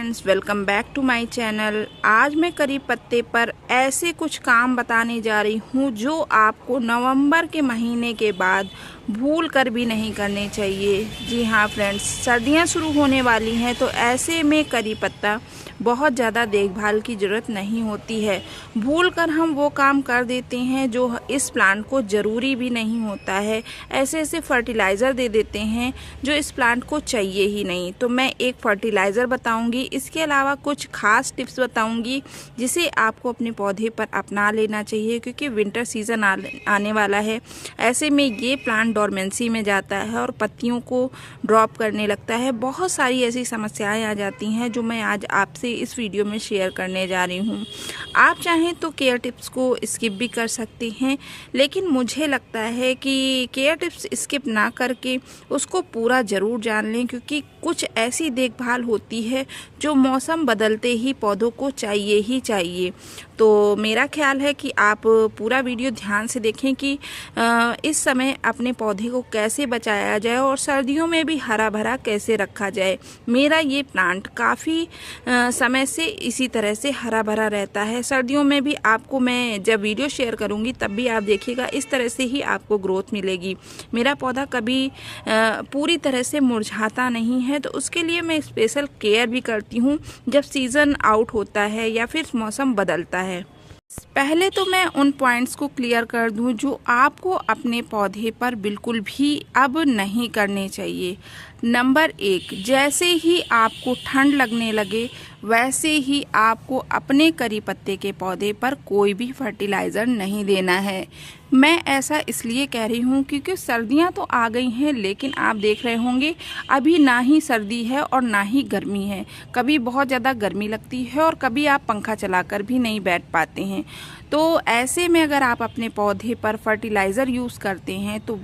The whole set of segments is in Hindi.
Friends, welcome back to my channel. आज मैं करी पत्ते पर ऐसे कुछ काम बताने जा रही हूँ जो आपको नवंबर के महीने के बाद भूल कर भी नहीं करने चाहिए। जी हाँ फ्रेंड्स, सर्दियाँ शुरू होने वाली हैं तो ऐसे में करी पत्ता बहुत ज़्यादा देखभाल की ज़रूरत नहीं होती है। भूल कर हम वो काम कर देते हैं जो इस प्लांट को ज़रूरी भी नहीं होता है। ऐसे ऐसे फर्टिलाइज़र दे देते हैं जो इस प्लांट को चाहिए ही नहीं। तो मैं एक फर्टिलाइज़र बताऊंगी, इसके अलावा कुछ खास टिप्स बताऊंगी जिसे आपको अपने पौधे पर अपना लेना चाहिए, क्योंकि विंटर सीज़न आने वाला है। ऐसे में ये प्लांट डोरमेंसी में जाता है और पत्तियों को ड्रॉप करने लगता है। बहुत सारी ऐसी समस्याएं आ जाती हैं जो मैं आज आपसे इस वीडियो में शेयर करने जा रही हूँ। आप चाहें तो केयर टिप्स को स्किप भी कर सकते हैं, लेकिन मुझे लगता है कि केयर टिप्स स्किप ना करके उसको पूरा ज़रूर जान लें, क्योंकि कुछ ऐसी देखभाल होती है जो मौसम बदलते ही पौधों को चाहिए ही चाहिए। तो मेरा ख्याल है कि आप पूरा वीडियो ध्यान से देखें कि इस समय अपने पौधे को कैसे बचाया जाए और सर्दियों में भी हरा भरा कैसे रखा जाए। मेरा ये प्लांट काफ़ी समय से इसी तरह से हरा भरा रहता है। सर्दियों में भी आपको मैं जब वीडियो शेयर करूँगी तब भी आप देखिएगा, इस तरह से ही आपको ग्रोथ मिलेगी। मेरा पौधा कभी पूरी तरह से मुरझाता नहीं है, तो उसके लिए मैं स्पेशल केयर भी करती हूँ जब सीज़न आउट होता है या फिर मौसम बदलता है। पहले तो मैं उन पॉइंट्स को क्लियर कर दूं जो आपको अपने पौधे पर बिल्कुल भी अब नहीं करने चाहिए। नंबर 1, जैसे ही आपको ठंड लगने लगे वैसे ही आपको अपने करी पत्ते के पौधे पर कोई भी फर्टिलाइज़र नहीं देना है। मैं ऐसा इसलिए कह रही हूँ क्योंकि सर्दियाँ तो आ गई हैं, लेकिन आप देख रहे होंगे अभी ना ही सर्दी है और ना ही गर्मी है। कभी बहुत ज़्यादा गर्मी लगती है और कभी आप पंखा चलाकर भी नहीं बैठ पाते हैं। तो ऐसे में अगर आप अपने पौधे पर फर्टिलाइज़र यूज़ करते हैं तो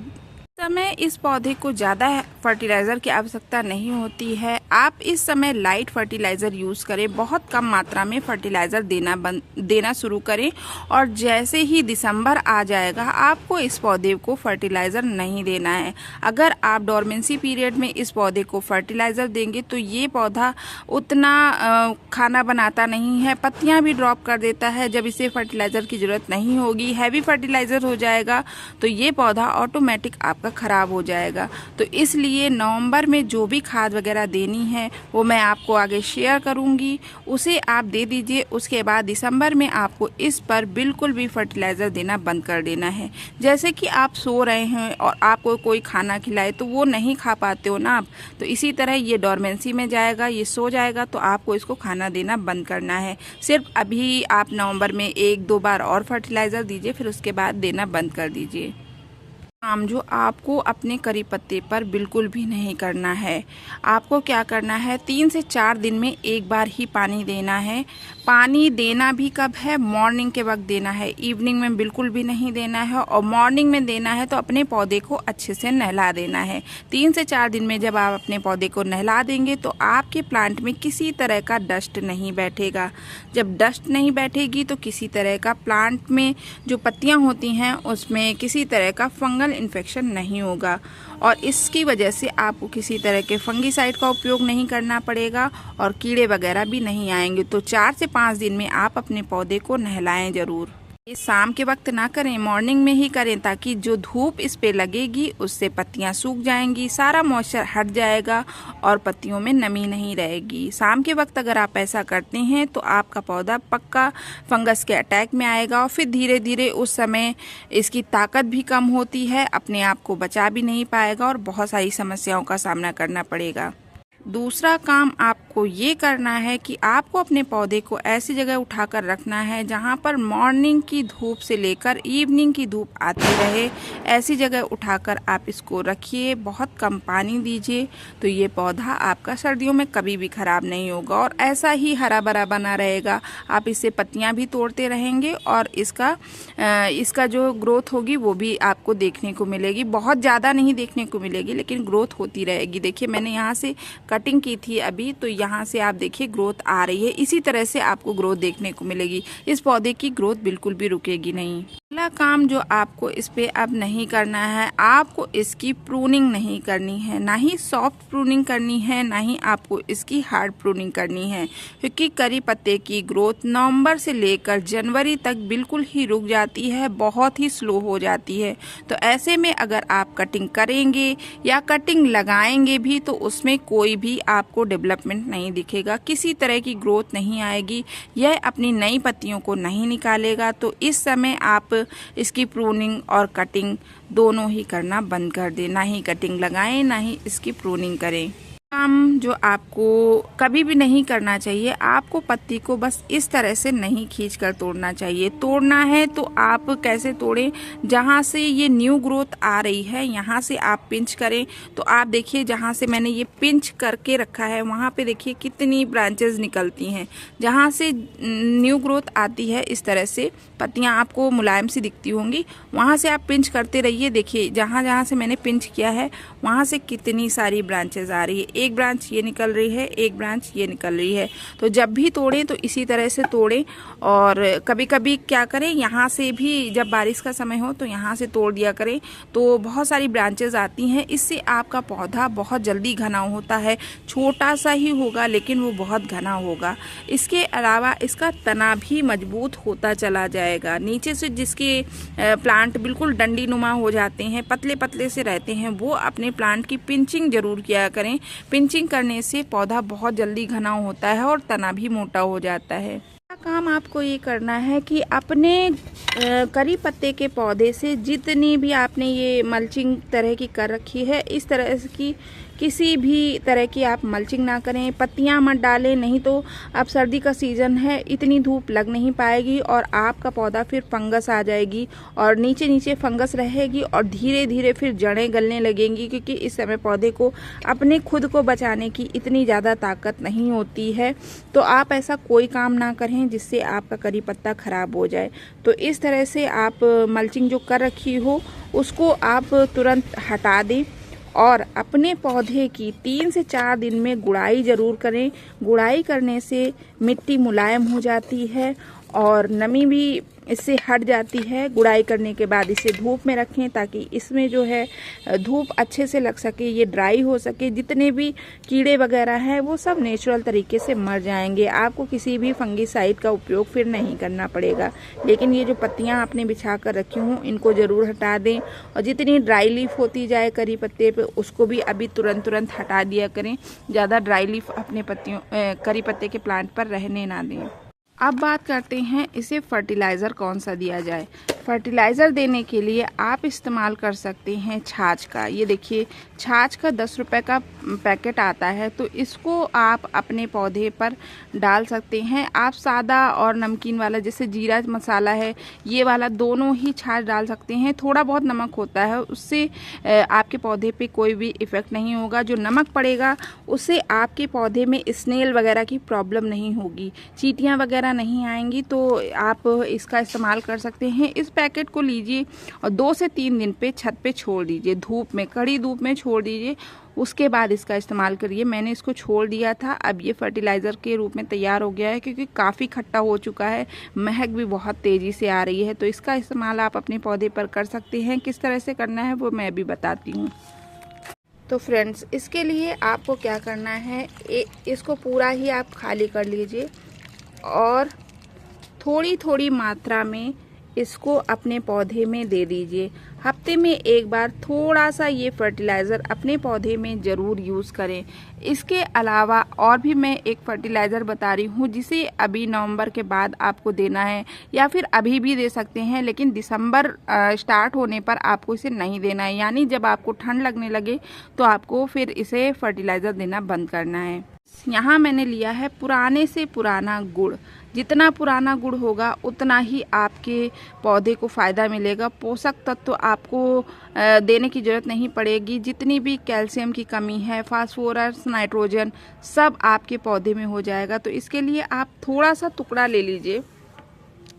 समय इस पौधे को ज़्यादा फर्टिलाइज़र की आवश्यकता नहीं होती है। आप इस समय लाइट फर्टिलाइज़र यूज़ करें, बहुत कम मात्रा में फर्टिलाइज़र देना शुरू करें। और जैसे ही दिसंबर आ जाएगा आपको इस पौधे को फर्टिलाइज़र नहीं देना है। अगर आप डोरमेंसी पीरियड में इस पौधे को फर्टिलाइज़र देंगे तो ये पौधा उतना खाना बनाता नहीं है, पत्तियाँ भी ड्रॉप कर देता है। जब इसे फर्टिलाइज़र की ज़रूरत नहीं होगी, हैवी फर्टिलाइज़र हो जाएगा, तो ये पौधा ऑटोमेटिक आपका खराब हो जाएगा। तो इसलिए नवंबर में जो भी खाद वगैरह देनी है वो मैं आपको आगे शेयर करूंगी, उसे आप दे दीजिए। उसके बाद दिसंबर में आपको इस पर बिल्कुल भी फर्टिलाइज़र देना बंद कर देना है। जैसे कि आप सो रहे हैं और आपको कोई खाना खिलाए तो वो नहीं खा पाते हो ना आप, तो इसी तरह ये डोरमेंसी में जाएगा, ये सो जाएगा, तो आपको इसको खाना देना बंद करना है। सिर्फ अभी आप नवंबर में 1-2 बार और फर्टिलाइज़र दीजिए, फिर उसके बाद देना बंद कर दीजिए। काम जो आपको अपने करी पत्ते पर बिल्कुल भी नहीं करना है। आपको क्या करना है, 3 से 4 दिन में एक बार ही पानी देना है। पानी देना भी कब है, मॉर्निंग के वक्त देना है, इवनिंग में बिल्कुल भी नहीं देना है। और मॉर्निंग में देना है तो अपने पौधे को अच्छे से नहला देना है। 3 से 4 दिन में जब आप अपने पौधे को नहला देंगे तो आपके प्लांट में किसी तरह का डस्ट नहीं बैठेगा। जब डस्ट नहीं बैठेगी तो किसी तरह का प्लांट में जो पत्तियाँ होती हैं उसमें किसी तरह का फंगल इन्फेक्शन नहीं होगा, और इसकी वजह से आपको किसी तरह के फंगीसाइड का उपयोग नहीं करना पड़ेगा और कीड़े वगैरह भी नहीं आएंगे। तो 4 से 5 दिन में आप अपने पौधे को नहलाएं ज़रूर। ये शाम के वक्त ना करें, मॉर्निंग में ही करें, ताकि जो धूप इस पे लगेगी उससे पत्तियां सूख जाएंगी, सारा मॉइस्चर हट जाएगा और पत्तियों में नमी नहीं रहेगी। शाम के वक्त अगर आप ऐसा करते हैं तो आपका पौधा पक्का फंगस के अटैक में आएगा और फिर धीरे धीरे उस समय इसकी ताकत भी कम होती है, अपने आप को बचा भी नहीं पाएगा और बहुत सारी समस्याओं का सामना करना पड़ेगा। दूसरा काम आपको ये करना है कि आपको अपने पौधे को ऐसी जगह उठाकर रखना है जहाँ पर मॉर्निंग की धूप से लेकर इवनिंग की धूप आती रहे। ऐसी जगह उठाकर आप इसको रखिए, बहुत कम पानी दीजिए, तो ये पौधा आपका सर्दियों में कभी भी ख़राब नहीं होगा और ऐसा ही हरा भरा बना रहेगा। आप इससे पत्तियाँ भी तोड़ते रहेंगे और इसका जो ग्रोथ होगी वो भी आपको देखने को मिलेगी। बहुत ज़्यादा नहीं देखने को मिलेगी, लेकिन ग्रोथ होती रहेगी। देखिए मैंने यहाँ से कटिंग की थी अभी, तो यहाँ से आप देखिए ग्रोथ आ रही है। इसी तरह से आपको ग्रोथ देखने को मिलेगी। इस पौधे की ग्रोथ बिल्कुल भी रुकेगी नहीं। अगला काम जो आपको इस पे अब नहीं करना है, आपको इसकी प्रूनिंग नहीं करनी है, ना ही सॉफ्ट प्रूनिंग करनी है, ना ही आपको इसकी हार्ड प्रूनिंग करनी है, क्योंकि करी पत्ते की ग्रोथ नवंबर से लेकर जनवरी तक बिल्कुल ही रुक जाती है, बहुत ही स्लो हो जाती है। तो ऐसे में अगर आप कटिंग करेंगे या कटिंग लगाएंगे भी तो उसमें कोई भी आपको डेवलपमेंट नहीं दिखेगा, किसी तरह की ग्रोथ नहीं आएगी, यह अपनी नई पत्तियों को नहीं निकालेगा। तो इस समय आप इसकी प्रूनिंग और कटिंग दोनों ही करना बंद कर दें, ना ही कटिंग लगाएं ना ही इसकी प्रूनिंग करें। काम जो आपको कभी भी नहीं करना चाहिए, आपको पत्ती को बस इस तरह से नहीं खींचकर तोड़ना चाहिए। तोड़ना है तो आप कैसे तोड़ें, जहाँ से ये न्यू ग्रोथ आ रही है यहाँ से आप पिंच करें। तो आप देखिए जहाँ से मैंने ये पिंच करके रखा है वहाँ पे देखिए कितनी ब्रांचेस निकलती हैं। जहाँ से न्यू ग्रोथ आती है इस तरह से पत्तियाँ आपको मुलायम सी दिखती होंगी, वहाँ से आप पिंच करते रहिए। देखिए जहाँ जहाँ से मैंने पिंच किया है वहाँ से कितनी सारी ब्रांचेस आ रही है, एक ब्रांच ये निकल रही है, एक ब्रांच ये निकल रही है। तो जब भी तोड़ें तो इसी तरह से तोड़ें। और कभी कभी क्या करें, यहाँ से भी जब बारिश का समय हो तो यहाँ से तोड़ दिया करें, तो बहुत सारी ब्रांचेस आती हैं। इससे आपका पौधा बहुत जल्दी घना होता है, छोटा सा ही होगा लेकिन वो बहुत घना होगा। इसके अलावा इसका तना भी मजबूत होता चला जाएगा। नीचे से जिसके प्लांट बिल्कुल डंडी नुमा हो जाते हैं, पतले पतले से रहते हैं, वो अपने प्लांट की पिंचिंग जरूर किया करें। पिंचिंग करने से पौधा बहुत जल्दी घना होता है और तना भी मोटा हो जाता है। काम आपको ये करना है कि अपने करी पत्ते के पौधे से जितनी भी आपने ये मल्चिंग तरह की कर रखी है, इस तरह की किसी भी तरह की आप मल्चिंग ना करें, पत्तियां मत डालें, नहीं तो अब सर्दी का सीज़न है, इतनी धूप लग नहीं पाएगी और आपका पौधा फिर फंगस आ जाएगी और नीचे नीचे फंगस रहेगी और धीरे धीरे फिर जड़ें गलने लगेंगी, क्योंकि इस समय पौधे को अपने खुद को बचाने की इतनी ज़्यादा ताकत नहीं होती है। तो आप ऐसा कोई काम ना करें जिससे आपका करी पत्ता खराब हो जाए। तो इस तरह से आप मल्चिंग जो कर रखी हो उसको आप तुरंत हटा दें और अपने पौधे की 3 से 4 दिन में गुड़ाई ज़रूर करें। गुड़ाई करने से मिट्टी मुलायम हो जाती है और नमी भी इससे हट जाती है। गुड़ाई करने के बाद इसे धूप में रखें ताकि इसमें जो है धूप अच्छे से लग सके, ये ड्राई हो सके, जितने भी कीड़े वगैरह हैं वो सब नेचुरल तरीके से मर जाएंगे। आपको किसी भी फंगिसाइड का उपयोग फिर नहीं करना पड़ेगा। लेकिन ये जो पत्तियां आपने बिछा कर रखी हूँ इनको ज़रूर हटा दें और जितनी ड्राई लीफ होती जाए करी पत्ते पे उसको भी अभी तुरंत हटा दिया करें। ज़्यादा ड्राई लीफ अपने करी पत्ते के प्लांट पर रहने ना दें। अब बात करते हैं इसे फर्टिलाइज़र कौन सा दिया जाए। फर्टिलाइज़र देने के लिए आप इस्तेमाल कर सकते हैं छाछ का। ये देखिए छाछ का 10 रुपये का पैकेट आता है, तो इसको आप अपने पौधे पर डाल सकते हैं। आप सादा और नमकीन वाला जैसे जीरा मसाला है ये वाला दोनों ही छाछ डाल सकते हैं। थोड़ा बहुत नमक होता है, उससे आपके पौधे पे कोई भी इफ़ेक्ट नहीं होगा। जो नमक पड़ेगा उससे आपके पौधे में स्नेल वगैरह की प्रॉब्लम नहीं होगी, चींटियाँ वगैरह नहीं आएंगी। तो आप इसका इस्तेमाल कर सकते हैं। इस पैकेट को लीजिए और 2 से 3 दिन पे छत पे छोड़ दीजिए, धूप में, कड़ी धूप में छोड़ दीजिए। उसके बाद इसका इस्तेमाल करिए। मैंने इसको छोड़ दिया था, अब ये फर्टिलाइज़र के रूप में तैयार हो गया है, क्योंकि काफ़ी खट्टा हो चुका है, महक भी बहुत तेज़ी से आ रही है। तो इसका इस्तेमाल आप अपने पौधे पर कर सकते हैं। किस तरह से करना है वो मैं भी बताती हूँ। तो फ्रेंड्स, इसके लिए आपको क्या करना है, इसको पूरा ही आप खाली कर लीजिए और थोड़ी थोड़ी मात्रा में इसको अपने पौधे में दे दीजिए। हफ्ते में एक बार थोड़ा सा ये फर्टिलाइज़र अपने पौधे में ज़रूर यूज़ करें। इसके अलावा और भी मैं एक फर्टिलाइज़र बता रही हूँ जिसे अभी नवंबर के बाद आपको देना है, या फिर अभी भी दे सकते हैं, लेकिन दिसंबर स्टार्ट होने पर आपको इसे नहीं देना है। यानी जब आपको ठंड लगने लगे तो आपको फिर इसे फर्टिलाइज़र देना बंद करना है। यहाँ मैंने लिया है पुराने से पुराना गुड़। जितना पुराना गुड़ होगा उतना ही आपके पौधे को फ़ायदा मिलेगा। पोषक तत्व तो आपको देने की ज़रूरत नहीं पड़ेगी। जितनी भी कैल्शियम की कमी है, फास्फोरस, नाइट्रोजन, सब आपके पौधे में हो जाएगा। तो इसके लिए आप थोड़ा सा टुकड़ा ले लीजिए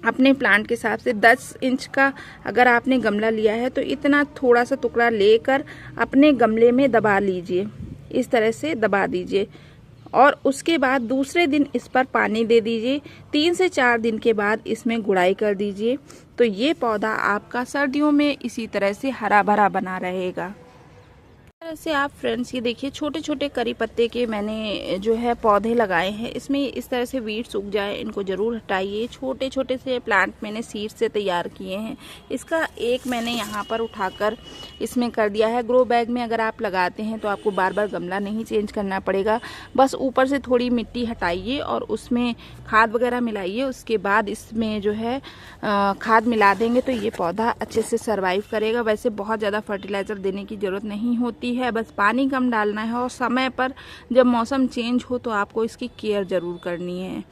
अपने प्लांट के हिसाब से। 10 इंच का अगर आपने गमला लिया है तो इतना थोड़ा सा टुकड़ा लेकर अपने गमले में दबा लीजिए, इस तरह से दबा दीजिए और उसके बाद दूसरे दिन इस पर पानी दे दीजिए। 3 से 4 दिन के बाद इसमें गुड़ाई कर दीजिए। तो ये पौधा आपका सर्दियों में इसी तरह से हरा भरा बना रहेगा। इस तरह से आप फ्रेंड्स ये देखिए छोटे छोटे करी पत्ते के मैंने जो है पौधे लगाए हैं। इसमें इस तरह से वीड्स उग जाए इनको ज़रूर हटाइए। छोटे छोटे से प्लांट मैंने सीड से तैयार किए हैं। इसका एक मैंने यहाँ पर उठाकर इसमें कर दिया है ग्रो बैग में। अगर आप लगाते हैं तो आपको बार बार गमला नहीं चेंज करना पड़ेगा। बस ऊपर से थोड़ी मिट्टी हटाइए और उसमें खाद वगैरह मिलाइए। उसके बाद इसमें जो है खाद मिला देंगे तो ये पौधा अच्छे से सर्वाइव करेगा। वैसे बहुत ज़्यादा फर्टिलाइज़र देने की ज़रूरत नहीं होती है, बस पानी कम डालना है और समय पर जब मौसम चेंज हो तो आपको इसकी केयर ज़रूर करनी है।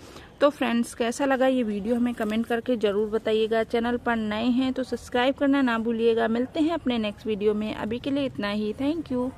तो फ्रेंड्स कैसा लगा ये वीडियो हमें कमेंट करके ज़रूर बताइएगा। चैनल पर नए हैं तो सब्सक्राइब करना ना भूलिएगा। मिलते हैं अपने नेक्स्ट वीडियो में। अभी के लिए इतना ही। Thank you.